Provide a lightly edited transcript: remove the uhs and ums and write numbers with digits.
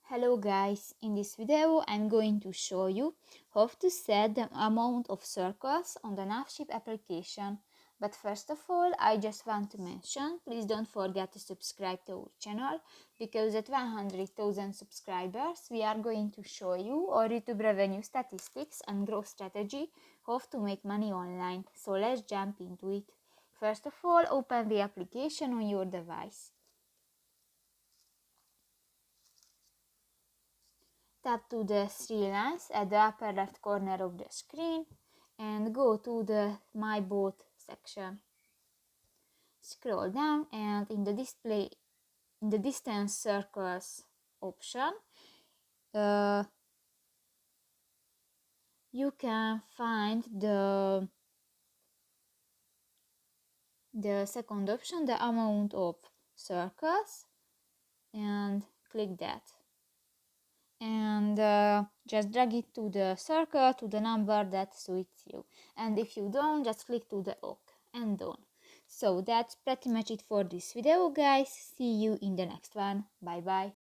Hello guys, in this video I'm going to show you how to set the amount of circles on the NavShip application. But first of all, I just want to mention, please don't forget to subscribe to our channel, because at 100,000 subscribers we are going to show you our YouTube revenue statistics and growth strategy, how to make money online. So let's jump into it. First of all, open the application on your device. Tap to the three lines at the upper left corner of the screen and go to the My Boat section. Scroll down and in the distance circles option, you can find the second option, the amount of circles, and click that. And just drag it to the circle, to the number that suits you. And if you don't, just click to the OK and done. So that's pretty much it for this video, guys. See you in the next one. Bye bye.